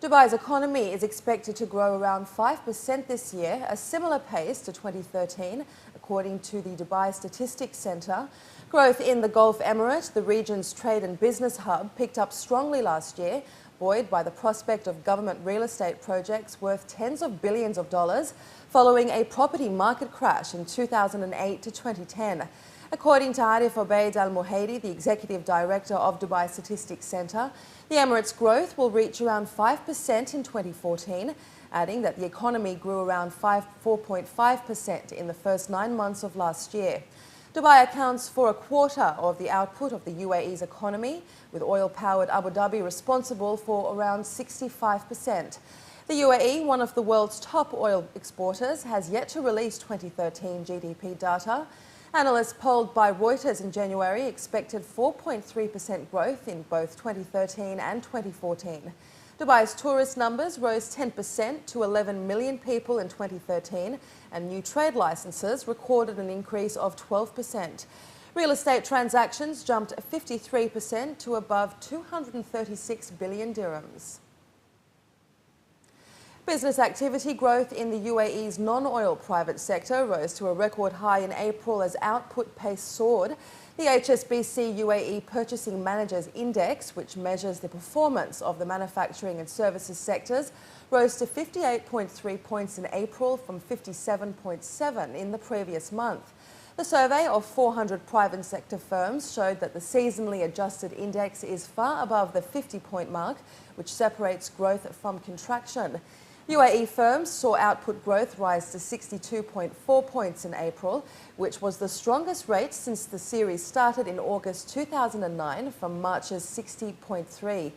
Dubai's economy is expected to grow around 5% this year, a similar pace to 2013, according to the Dubai Statistics Centre. Growth in the Gulf Emirate, the region's trade and business hub, picked up strongly last year, buoyed by the prospect of government real estate projects worth tens of billions of dollars following a property market crash in 2008 to 2010. According to Arif Obaid Al-Muhaidi, the executive director of Dubai Statistics Centre, the Emirates' growth will reach around 5% in 2014, adding that the economy grew around 4.5% in the first 9 months of last year. Dubai accounts for a quarter of the output of the UAE's economy, with oil-powered Abu Dhabi responsible for around 65%. The UAE, one of the world's top oil exporters, has yet to release 2013 GDP data. Analysts polled by Reuters in January expected 4.3% growth in both 2013 and 2014. Dubai's tourist numbers rose 10% to 11 million people in 2013, and new trade licenses recorded an increase of 12%. Real estate transactions jumped 53% to above 236 billion dirhams. Business activity growth in the UAE's non-oil private sector rose to a record high in April as output pace soared. The HSBC UAE Purchasing Managers Index, which measures the performance of the manufacturing and services sectors, rose to 58.3 points in April from 57.7 in the previous month. The survey of 400 private sector firms showed that the seasonally adjusted index is far above the 50-point mark, which separates growth from contraction. UAE firms saw output growth rise to 62.4 points in April, which was the strongest rate since the series started in August 2009 from March's 60.3.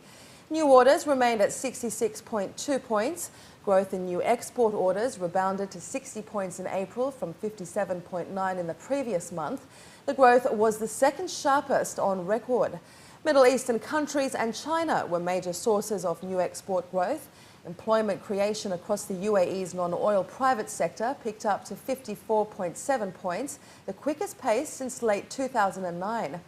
New orders remained at 66.2 points. Growth in new export orders rebounded to 60 points in April from 57.9 in the previous month. The growth was the second sharpest on record. Middle Eastern countries and China were major sources of new export growth. Employment creation across the UAE's non-oil private sector picked up to 54.7 points, the quickest pace since late 2009.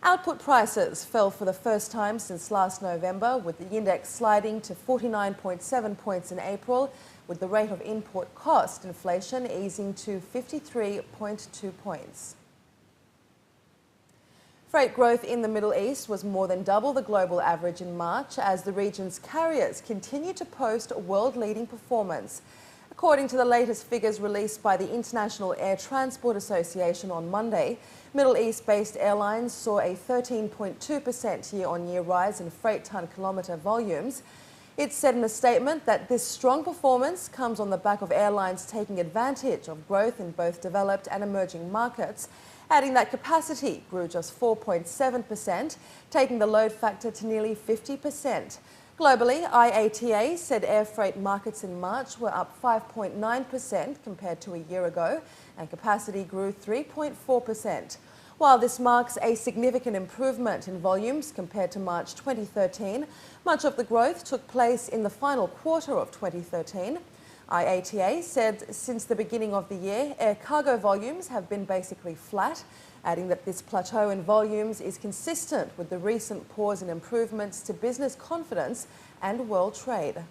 Output prices fell for the first time since last November, with the index sliding to 49.7 points in April, with the rate of import cost inflation easing to 53.2 points. Freight growth in the Middle East was more than double the global average in March as the region's carriers continue to post world-leading performance. According to the latest figures released by the International Air Transport Association on Monday, Middle East-based airlines saw a 13.2% year-on-year rise in freight ton-kilometre volumes. It said in a statement that this strong performance comes on the back of airlines taking advantage of growth in both developed and emerging markets, adding that capacity grew just 4.7%, taking the load factor to nearly 50%. Globally, IATA said air freight markets in March were up 5.9% compared to a year ago, and capacity grew 3.4%. While this marks a significant improvement in volumes compared to March 2013, much of the growth took place in the final quarter of 2013. IATA said since the beginning of the year, air cargo volumes have been basically flat, adding that this plateau in volumes is consistent with the recent pause in improvements to business confidence and world trade.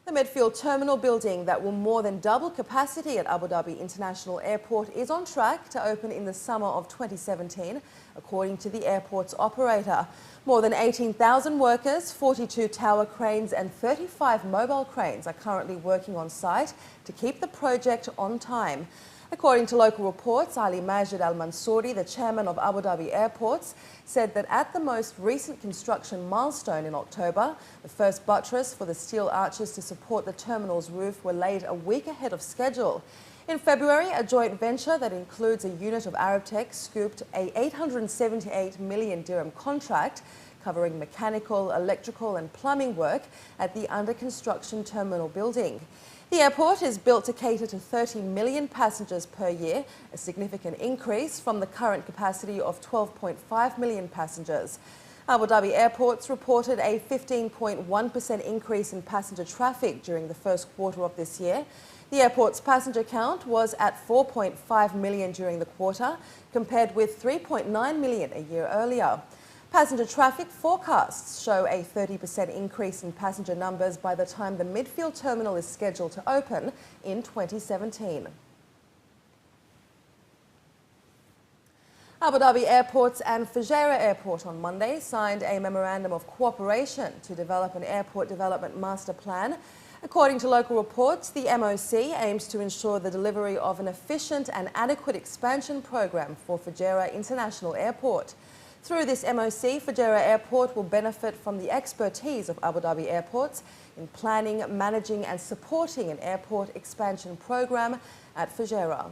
The Midfield Terminal building that will more than double capacity at Abu Dhabi International Airport is on track to open in the summer of 2017, according to the airport's operator. More than 18,000 workers, 42 tower cranes and 35 mobile cranes are currently working on site to keep the project on time. According to local reports, Ali Majid Al-Mansouri, the chairman of Abu Dhabi Airports, said that at the most recent construction milestone in October, the first buttress for the steel arches to support the terminal's roof were laid a week ahead of schedule. In February, a joint venture that includes a unit of Arabtech scooped a 878 million dirham contract covering mechanical, electrical and plumbing work at the under-construction terminal building. The airport is built to cater to 30 million passengers per year, a significant increase from the current capacity of 12.5 million passengers. Abu Dhabi Airports reported a 15.1% increase in passenger traffic during the first quarter of this year. The airport's passenger count was at 4.5 million during the quarter, compared with 3.9 million a year earlier. Passenger traffic forecasts show a 30% increase in passenger numbers by the time the Midfield Terminal is scheduled to open in 2017. Abu Dhabi Airports and Fujairah Airport on Monday signed a memorandum of cooperation to develop an airport development master plan. According to local reports, the MOC aims to ensure the delivery of an efficient and adequate expansion program for Fujairah International Airport. Through this MOC, Fujairah Airport will benefit from the expertise of Abu Dhabi Airports in planning, managing and supporting an airport expansion program at Fujairah.